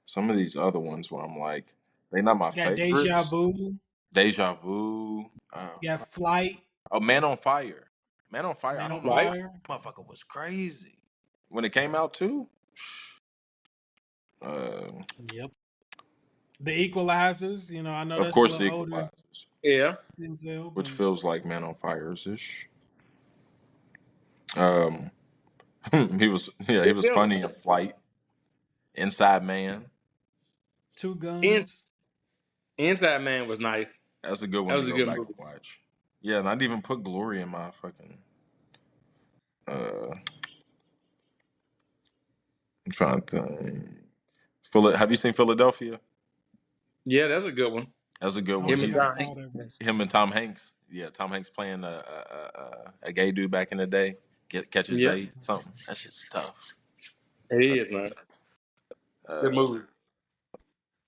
Some of these other ones where I'm like, they not my You got Deja favorites. Vu. Deja Vu. You got Flight. Oh, Man on Fire. Man on Fire. I Man on don't know why Right? Fire. motherfucker was crazy when it came out too. Uh, Yep. The Equalizers. I know of that's a course, The little older Equalizers, Yeah. Denzel, which but feels like Man on Fire's ish. Um, he Good was film. funny in Flight. Inside Man. Two In, Guns. Inside Man was nice. That's a good That one to was a go good back movie. and watch. Yeah, and I'd even put Glory in my fucking. Uh, I'm trying to think. Have you seen Philadelphia? Yeah, that's a good one. That's a good I don't one. Him and think I He's John saw that one. Hanks. him and Tom Hanks. Yeah, Tom Hanks playing a gay dude back in the day. Catches Yeah, AIDS, something. That shit's tough. it is, man. Good Uh, movie.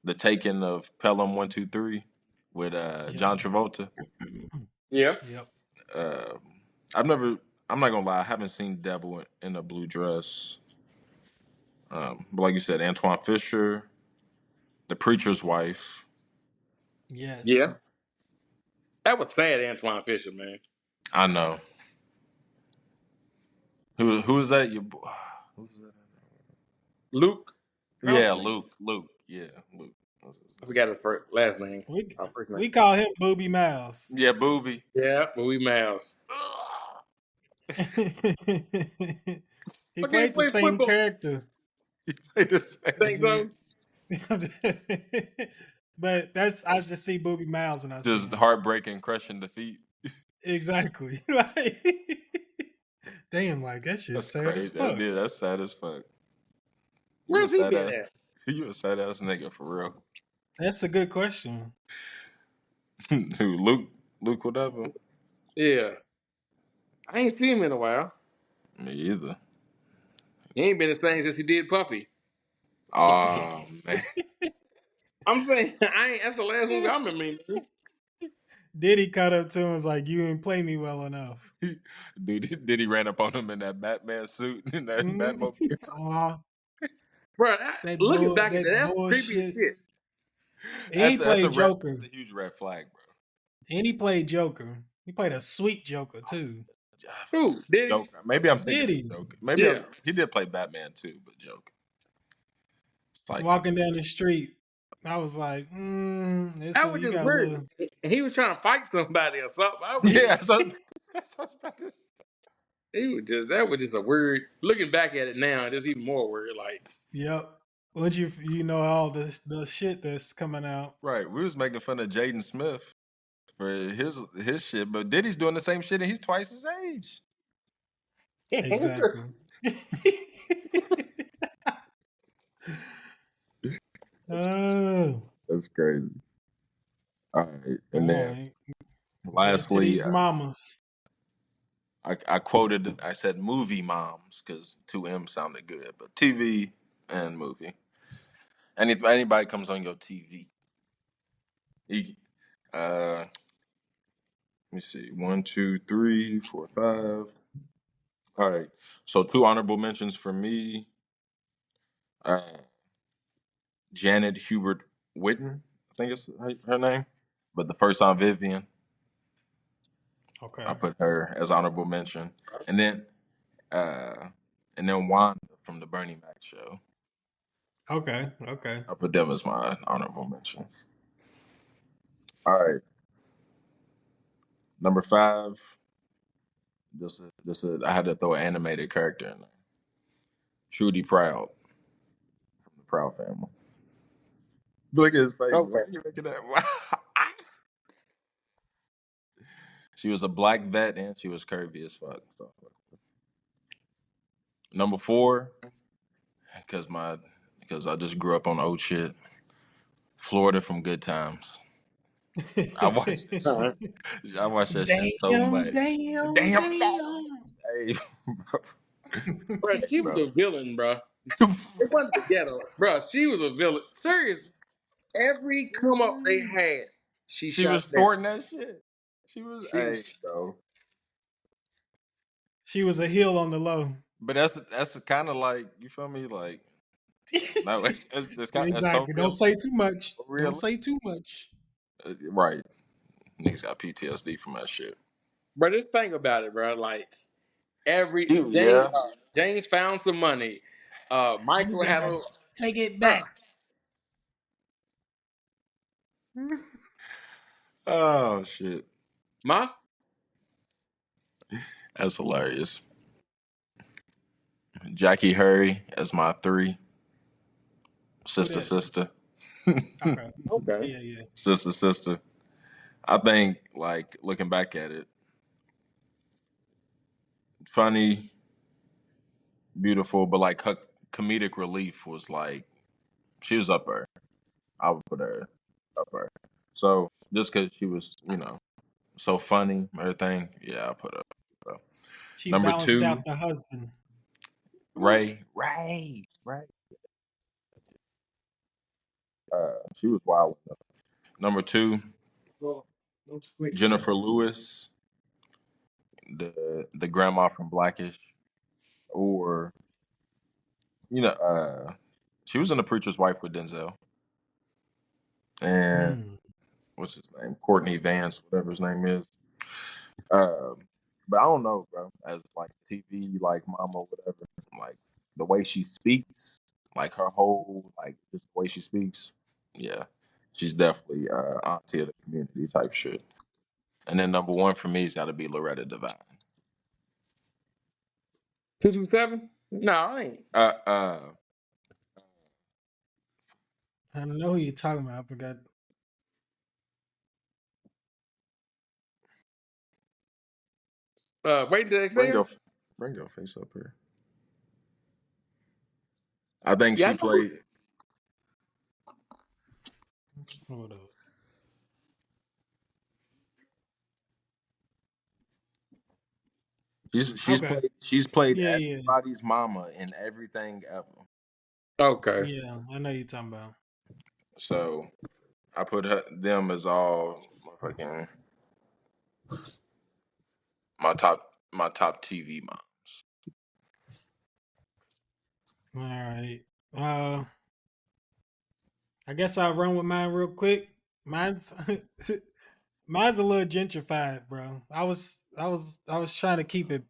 the Taking of Pelham 123 with Yep. John Travolta. Yeah. Yep. Uh, I've never. I'm not gonna lie. I haven't seen Devil in a Blue Dress. But like you said, Antoine Fisher, The Preacher's Wife. Yeah. Yes. That was sad, Antoine Fisher, man. I know. Who is that? Your boy? Who's that? Luke. No, what's Yeah, his name? Luke. Luke. Yeah, Luke. That's his I name. forgot his last name. We First name. we call him Booby Miles. Yeah, Booby. Yeah, Louis Miles. He I can't played the play same football. character. He played the same. Think Yeah. so? But I just see Booby Miles when I see Just him. heartbreaking, crushing defeat. Exactly. Like, damn, like that shit's That's sad as crazy. fuck. That's sad as fuck. You a Where's he sad been ass. at? You a sad ass nigga for real. That's a good question. Who? Luke. Luke, whatever. Yeah, I ain't seen him in a while. Me either. He ain't been the same since he did Puffy. Oh man, I'm saying I ain't. That's the last movie I remember him in. Diddy caught up to him and was like, "You ain't play me well enough." dude, did he ran up on him in that Batman suit in that Mm. Batmobile? Aw, Bro, looking back at that, that that's creepy as bullshit. shit. And he That's a played red. Joker. That's a huge red flag, bro. And he played Joker. He played a sweet Joker too. Who did he? Joker. Maybe I'm thinking Did of he? Joker. Maybe Yeah, he did play Batman too, but Joker. Psycho. Walking down the street, I was like, that was you just got a weird. little. He was trying to fight somebody or something. Yeah, that's what I was about to say. He was just that was just a weird. Looking back at it now, it's even more weird. Like, Yep. Once you know all the shit that's coming out. Right. We was making fun of Jaden Smith for his shit, but Diddy's doing the same shit and he's twice his age. Exactly. Oh, That's crazy. All right. all And then right. Back to lastly, these mamas. I quoted, I said movie moms because two M sounded good, but TV and movie. Anybody comes on your TV. You, let me see. One, two, three, four, five. All right. So two honorable mentions for me. Uh, Janet Hubert Witten, I think it's her name. But the first on Vivian, I Okay. put her as honorable mention. And then uh and then Wanda from the Bernie Mac show. Okay. Okay. I put them as my honorable mentions. All right. Number five. I had to throw an animated character in there. Trudy Proud from the Proud family. Look at his face. Why okay, are you making that? She was a black vet and she was curvy as fuck. So. Number four, because I just grew up on old shit. Florida from Good Times. I watched that all shit. right. I watched that shit so Damn, much. damn, Damn, damn. hey, bro, Bro, hey, she was bro. a villain, bro. It wasn't the ghetto, bro. She was a villain. Serious. Every come up they had, she She shot was down. thwarting that shit. She was, She, hey, bro. She was a heel on the low. But that's kind of like you feel me, like no, that's so Exactly. Don't real, say too much. so Don't realistic. say too much. Right, niggas got PTSD from that shit. bro, just think about it, bro. Like every Dude, yeah. James found some money. You Michael had gotta a take it bro. back. Oh shit, Ma, that's hilarious. Jackie Hurry as my three Who sister, that? sister, Okay. okay. Yeah, yeah. sister, sister. I think like looking back at it, funny, beautiful, but like her comedic relief was like she was up there. I would put her up there. So just because she was, so funny, everything, yeah, I put her. So. She Number balanced two, out the husband. Ray. She was wild. Number two, Jennifer Lewis, the grandma from Blackish, or she was in The Preacher's Wife with Denzel, and Hmm. what's his name, Courtney Vance, whatever his name is. But I don't know, bro. As like TV, like mama, whatever, like the way she speaks, like her whole, like just the way she speaks, yeah, she's definitely auntie of the community type shit. And then number one for me has got to be Loretta Devine. 227? No, I ain't. Uh, uh, I don't know who you're talking about. I forgot. Wait to bring exhale. your bring your face up here. I think Yeah, she I know. played. Hold up. Okay. She's played Yeah, yeah, everybody's mama in everything ever. Okay. yeah. I know you're talking about. So I put them as all fucking my top TV moms. All right. I guess I'll run with mine real quick. Mine's mine's a little gentrified, bro. I was trying to keep it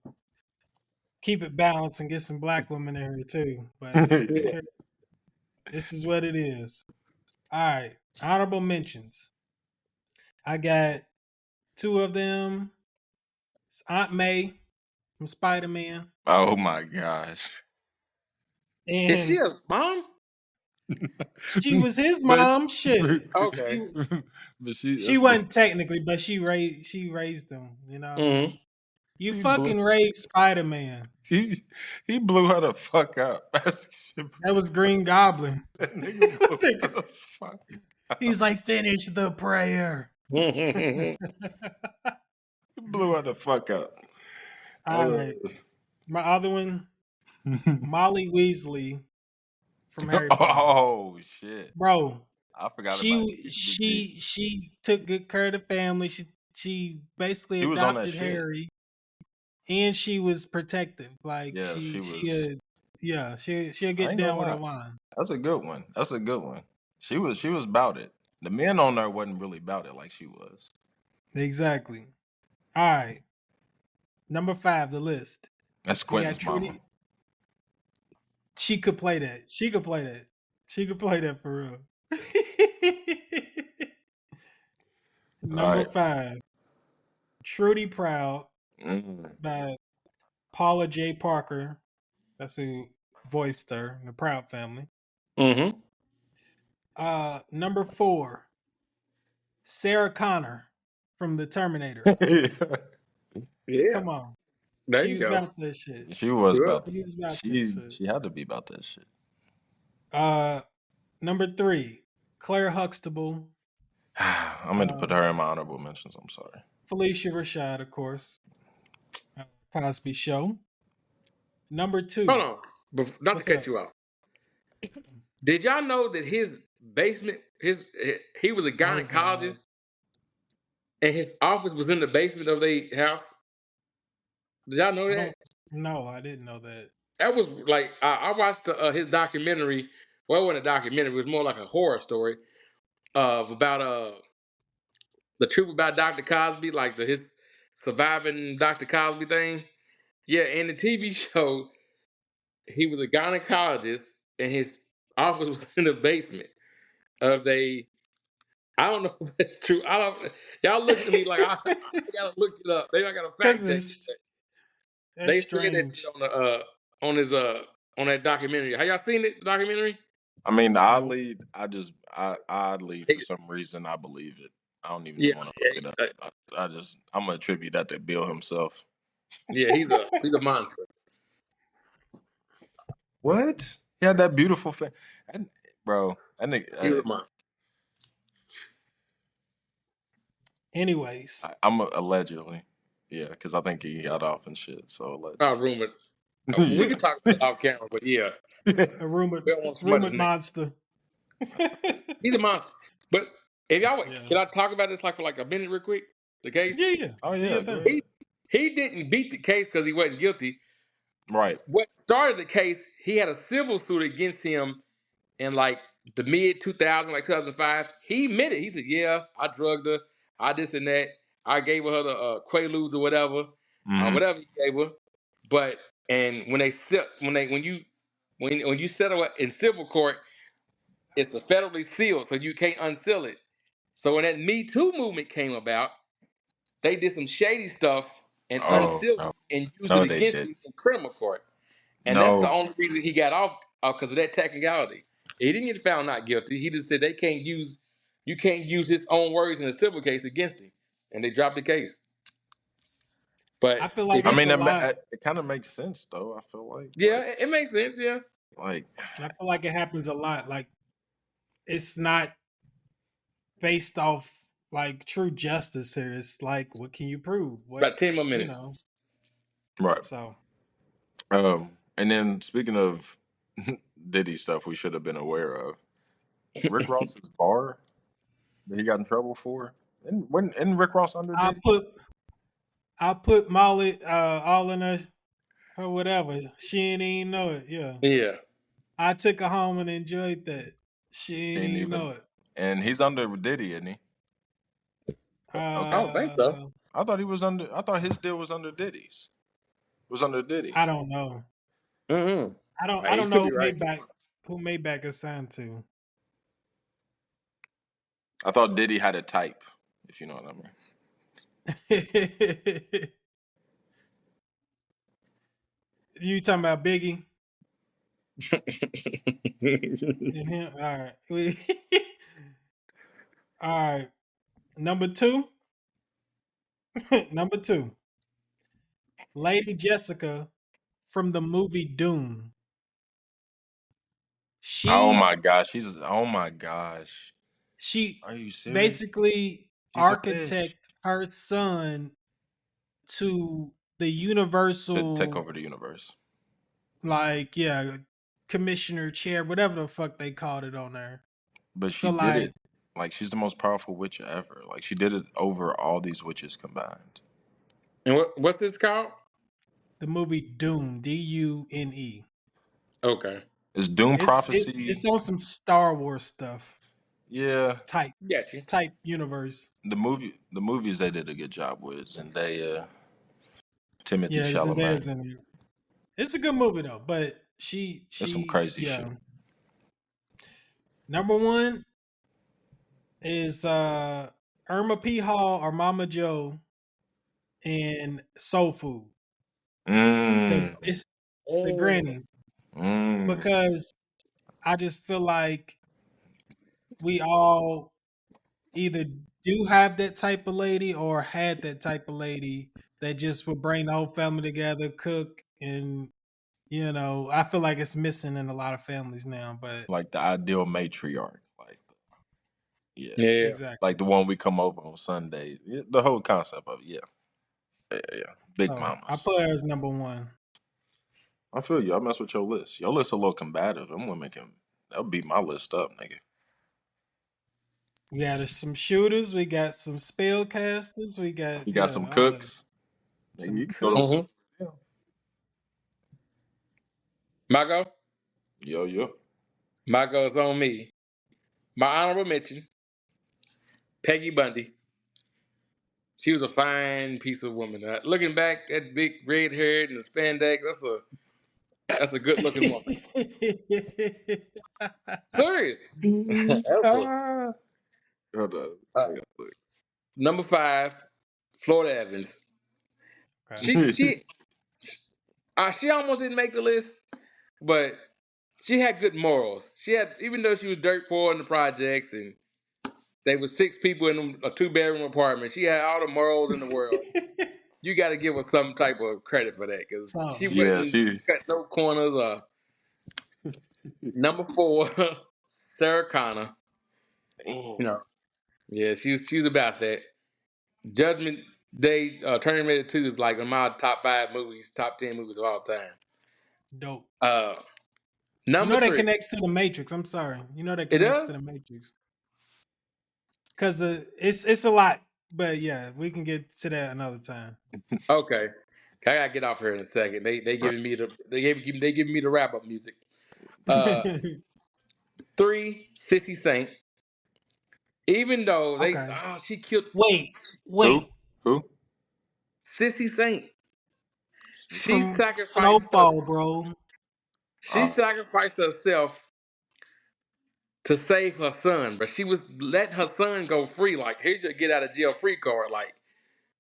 balanced and get some black women in here too, but Yeah. here, this is what it is. All right. Honorable mentions. I got two of them. It's Aunt May from Spider Man, Oh my gosh. Is she and a mom? she was his but, mom. Shit, Okay. she but she that's good. wasn't technically, but she raised him. You know what I Mm-hmm. mean? You He blew fucking raised Spider Man. he he blew her the fuck up. That was Green Goblin. That nigga blew her the fuck He's up. like, finish the prayer. He blew her the fuck up. All right, my other one, Molly Weasley from Harry Potter. Oh shit. Bro, I forgot about she Weasley B. she took good care of the family. She basically She was on that adopted shit. Harry, and she was protective. Like Yeah, she she was. yeah, she'll I get ain't gonna down with her lie. line. That's a good one. That's a good one. She was about it. The men on there wasn't really about it like she was. Exactly. All right, number 5, the list. That's We got Quentin's mama. Trudy. She could play that. She could play that. She could play that for real. All Number right. 5, Trudy Proud Mm. by Paula J. Parker. That's who voiced her in the Proud family. Mm-hmm. Number 4, Sarah Connor from the Terminator. Yeah. Come on. There She you was go. about that shit. She was Good. about She was about that she shit. she had to be about that shit. Uh Number 3, Claire Huxtable, I'm going to put uh, her in my honorable mentions. I'm sorry. Felicia Rashad, of course. Cosby Show. Number Hold 2. on. Not to What's cut up? you off. Did y'all know that his basement, he was a Oh God. gynecologist, and his office was in the basement of their house? Did y'all know I that? don't know. I didn't know that. That was like I watched his documentary. Well, it wasn't a documentary; it was more like a horror story of about the truth about Dr. Cosby, like his surviving Dr. Cosby thing. Yeah, in the TV show, he was a gynecologist, and his office was in the basement of they. I don't know if that's true. I don't. Y'all looking at me like I gotta look it up. Maybe I gotta Because fact check this thing. that's They said that shit strange. on his on that documentary. Have y'all seen it? The documentary? I mean, the odd Nope. lead, I odd lead for some reason I believe it. I don't even Yeah, want to look yeah, it up. I'm gonna attribute that to Bill himself. yeah. He's a monster. What? He had that beautiful face, bro. That nigga, He's a monster. Anyways, allegedly, yeah, because I think he got off and shit. So allegedly, Rumored. We yeah. could talk about it off camera, but yeah, a rumored we don't want somebody's rumored name. monster. He's a monster. But if y'all Yeah. can I talk about this like for like a minute real quick? The case. Yeah, yeah. Oh Do your yeah, go thing. ahead. He didn't beat the case because he wasn't guilty. Right. What started the case? He had a civil suit against him in like the mid 2000, like 2005. He admitted. He said, "Yeah, I drugged her. I this and that. I gave her the quaaludes or whatever, Hmm. whatever he gave her." But and when you settle it in civil court, it's a federally sealed, so you can't unseal it. So when that Me Too movement came about, they did some shady stuff and Oh unsealed no, it and used it no, they against did. him in criminal court. And that's the No. only reason he got off because of that technicality. He didn't get found not guilty. He just said you can't use his own words in a civil case against him, and they dropped the case. But I feel if like I you, it's mean, a lot. it kind of makes sense though. I feel yeah, it makes sense. Yeah, like I feel like it happens a lot. Like it's not based off like true justice here. It's like what can you prove? What about 10 more you minutes. know. Right. So And then speaking of Diddy stuff, we should have been aware of Rick Ross's bar that he got in trouble for. And when and Rick Ross under I Diddy, put I put Molly all in her whatever. She ain't even know it. Yeah, Yeah. I took her home and enjoyed that. She ain't ain't even even. know it. And he's under Diddy, isn't he? I Okay. don't think so. Uh, I thought he was under. I thought his deal was under Diddy's. It was under Diddy. I don't know. Mm-hmm. I You don't could know be right. who Maybach is signed to. I thought Diddy had a type, if you know what I mean. You talking about Biggie? Yeah, all right. All right. Number two. Number two. Lady Jessica from the movie Doom. Oh She my gosh, he's. Oh my gosh, she are you serious? basically She's a bitch. architect her son to the To take universal, over the universe, like, yeah, commissioner chair, whatever the fuck they called it on there. but she So did like it. Like she's the most powerful witch ever. Like she did it over all these witches combined. And what's this called? the movie Dune, Dune. Okay. Is Doom It's Prophecy? on some Star Wars stuff Yeah, type Got you. type universe. the movies they did a good job with Zendaya, Timothy Yeah, Chalamet. Zendaya's in it. It's a good movie though, but It's some she crazy shit. yeah. Number one is Irma P. Hall or Mama Joe in Soul Food. Mm, It's the Oh. granny, mm. because I just feel like we all either do have that type of lady or had that type of lady that just would bring the whole family together, cook, and I feel like it's missing in a lot of families now. But Like the ideal matriarch. Like yeah, Yeah. exactly. like the one we come over on Sunday. Yeah, the whole concept of it, yeah, yeah. Big So I mamas. put her as number one. I feel you. I mess with your list. Your list a little combative. Them women can they'll beat my list up, nigga. We got some shooters. We got some spellcasters. We got, You got some yeah, all that. cooks. Nigga, Some you can go to Mm-hmm. cooks. yeah. My go. Yo, yo. My go is on me. My honorable mention, Peggy Bundy. She was a fine piece of woman. Looking back, that big red hair and the spandex, that's a good looking woman. Serious. That's a, Ah. Hold on. uh, I gotta number five, Florida Evans. Okay. She look. she she almost didn't make the list, but she had good morals. She had, even though she was dirt poor in the projects and they was six people in a two-bedroom apartment, she had all the morals in the world. You got to give her some type of credit for that because she Something. Yeah, wouldn't she. cut no corners. Number four, Sarah Connor. Damn. You know, yeah, she's about that. Judgment Day, Terminator 2 is like in my top five movies, top 10 movies of all time. Dope. Uh, You number know that three, connects to the Matrix. I'm sorry. You know that it connects to does. the Matrix because it's a lot. But yeah, we can get to that another time. Okay, I gotta get off here in a second. Right. They giving me the wrap up music. Uh, three, 50 Cent. Even though Okay. she killed Wait, Who? wait. Who? Sissy Saint. She From sacrificed her. Snowfall, bro. She Uh, sacrificed herself to save her son, but she was letting her son go free. Like, here's your get out of jail free card. Like,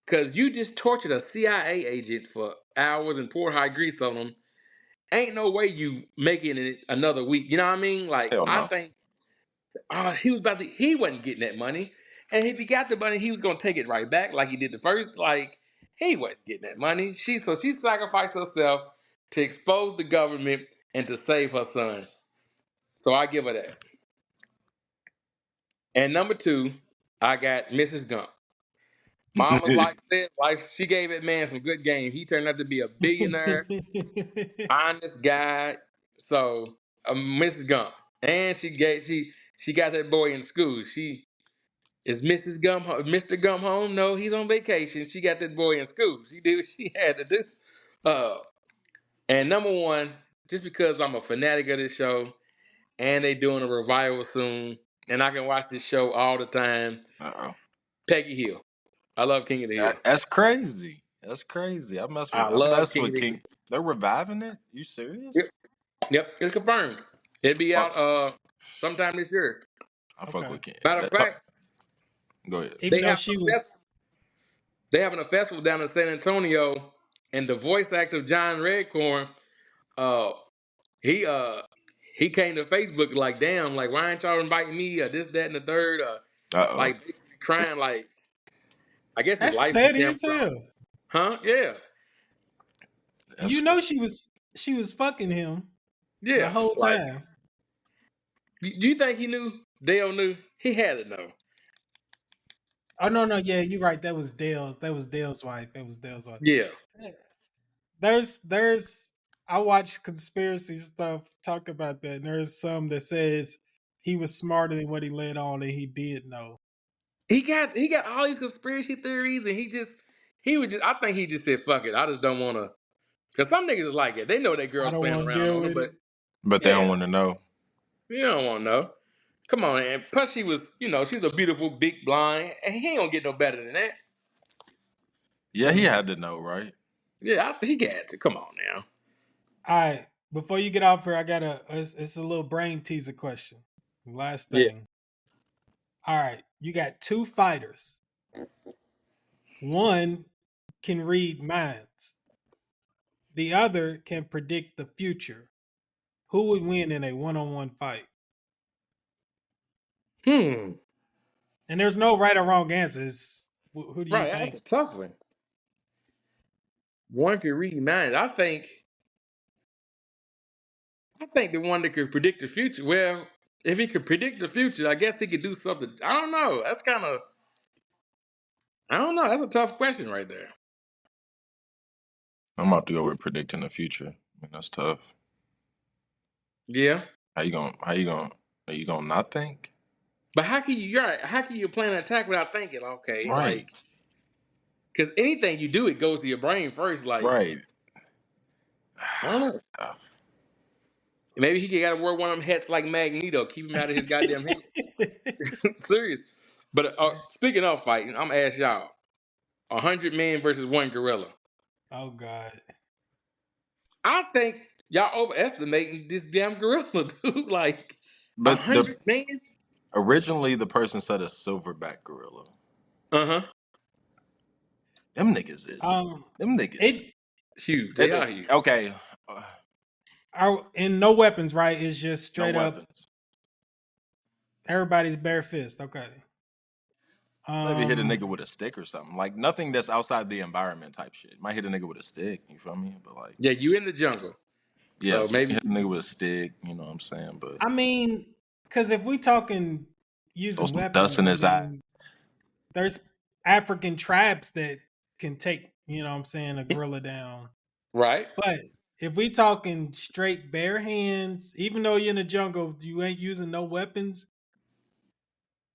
because you just tortured a CIA agent for hours and poured high grease on him. Ain't no way you making it another week. You know what I mean? Like, hell I no. think he wasn't getting that money. And if he got the money, he was gonna take it right back like he did the first. Like, he wasn't getting that money. She sacrificed herself to expose the government and to save her son. So I give her that. And number two, I got Mrs. Gump. Mama's like that. Like she gave that man some good game. He turned out to be a billionaire, honest guy. So Mrs. Gump, and she got that boy in school. She is Mr. Gump home? No, he's on vacation. She got that boy in school. She did what she had to do. Uh, and number one, just because I'm a fanatic of this show, and they doing a revival soon, and I can watch this show all the time. Uh-oh. Peggy Hill. I love King of the Hill. That's crazy. That's crazy. I I love mess King of with the Hill. King. They're reviving it? You Yep, serious? yep, it's confirmed. It'll be Fuck. out sometime this year. I fuck Okay. with King. Matter of fact, Go ahead. Even they though have she a was, festival. They having a festival down in San Antonio, and the voice actor of John Redcorn, uh, he uh he came to Facebook like, damn, like why ain't y'all inviting me? This, that, and the third. Uh-oh. Like basically crying, like I guess his that's life is petty damn as wrong. hell. Huh? Yeah, You That's know she was fucking him the yeah. whole Like, time. do you think he knew? Dale knew. He had to know. Oh no, no, yeah, you're right. That was Dale's. That was Dale's wife. That was Dale's wife. Yeah. There's I watch conspiracy stuff talk about that. And there's some that says he was smarter than what he let on, and he did know. He got all these conspiracy theories, and he would just. I think he just said, "Fuck it, I just don't want to." Because some niggas is like it. They know that I girl's don't playing want to around deal on them, with but it. but they don't yeah, want to know. you don't want to know. Come on, and plus she was, she's a beautiful big blind, and he ain't gonna get no better than that. Yeah, he had to know, right? Yeah, he got to. Come on now. All right, before you get off here, I got it's a little brain teaser question. Last Yeah. thing. All right, you got two fighters. One can read minds. The other can predict the future. Who would win in a one-on-one fight? Hmm. And there's no right or wrong answers. Who do you Right, think? that's a tough one. One could read minds. I think the one that could predict the future. Well, if he could predict the future, I guess he could do something. I don't know. I don't know. That's a tough question right there. I'm about to go with predicting the future. I mean, that's tough. Yeah. How you gonna are you gonna not think? But you're right. How can you plan an attack without thinking? Okay, Right. like, because anything you do, it goes to your brain first. Like, Right. I don't know. Tough. Maybe he got to wear one of them hats like Magneto, keep him out of his goddamn head. Serious. But speaking of fighting, I'm gonna ask y'all: 100 men versus one gorilla. Oh God. I think y'all overestimating this damn gorilla, dude. Like a But the hundred man. originally the person said a silverback gorilla. Uh huh. Them niggas is Um, them niggas. it Huge. They are huge. Okay. are and no weapons, right? It's just No straight up weapons. everybody's bare fist. Okay. Maybe hit a Um, nigga with a stick or something. Like nothing that's outside the environment type shit. Might hit a nigga with a stick, you feel me? But like, Yeah, you in the jungle, yeah, so so maybe. hit a nigga with a stick, you know what I'm saying? But I mean, because if we talking throw using some dust weapons, in I his eye. mean, there's African tribes that can take, you know what I'm saying, a gorilla down. Right. But if we talking straight bare hands, even though you're in the jungle, you ain't using no weapons.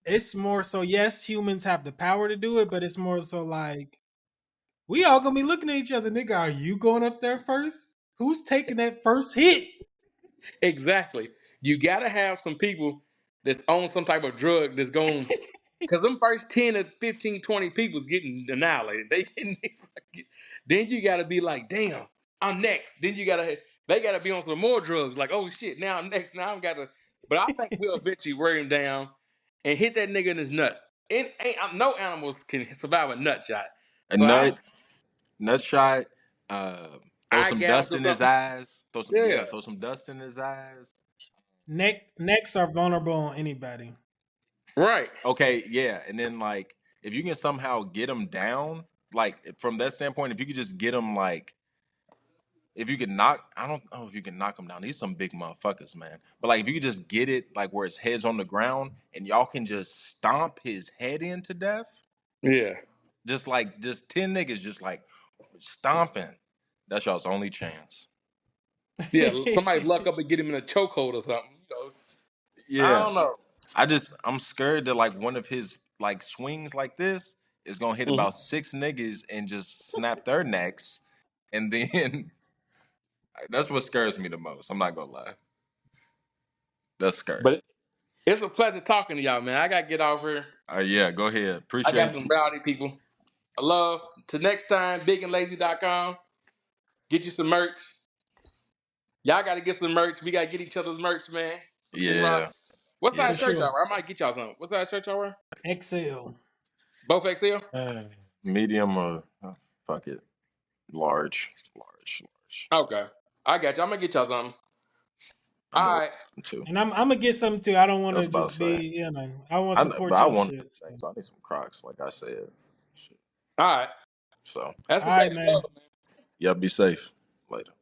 It's more so, yes, humans have the power to do it, but it's more so like we all gonna be looking at each other, nigga. Are you going up there first? Who's taking that first hit? Exactly. You got to have some people that's on some type of drug that's going. Because them first 10 to 15, 20 people's getting annihilated. They getting. Then you got to be like, damn, I'm next. Then they got to be on some more drugs. Like, oh shit, now I'm next. Now I've got to. But I think we'll eventually wear him down and hit that nigga in his nuts. No animals can survive a nut shot. A So nut shot, throw eye some gouge dust or in his something. eyes. Yeah, Throw some dust in his eyes. Necks are vulnerable on anybody. right. Okay, yeah, and then like if you can somehow get him down, like from that standpoint, if you could just get him like if you could knock, I don't know if you can knock him down. These some big motherfuckers, man. But like if you could just get it like where his head's on the ground and y'all can just stomp his head into death, Yeah. just 10 niggas just like stomping. That's y'all's only chance. Yeah, somebody luck up and get him in a chokehold or something. I Yeah. don't know. I'm scared that like one of his like swings like this is gonna hit Mhm. about 6 niggas and just snap their necks, and then that's what scares me the most. I'm not gonna lie. That's scary. But it's a pleasure talking to y'all, man. I gotta get off here. Yeah, go ahead. I got Appreciate some you. rowdy people. I love. Till next time, bigandlazy.com. Get you some merch. Y'all got to get some merch. We got to get each other's merch, man. So we can rock. Yeah, What yeah. For size shirt sure. y'all wear? I might get y'all something. What size shirt y'all wear? XL. Both XL? Medium or fuck it, large, large, large. Okay. I got you. I'm going to get y'all something. I'm All ordering right. too. And I'm gonna get something too. I don't want I was to about to just be, say. I want to I know, but support I your want shit. So. things. I need some Crocs, like I said. Shit. All right. So That's All what they right, man. love, man. yeah, be safe. Later.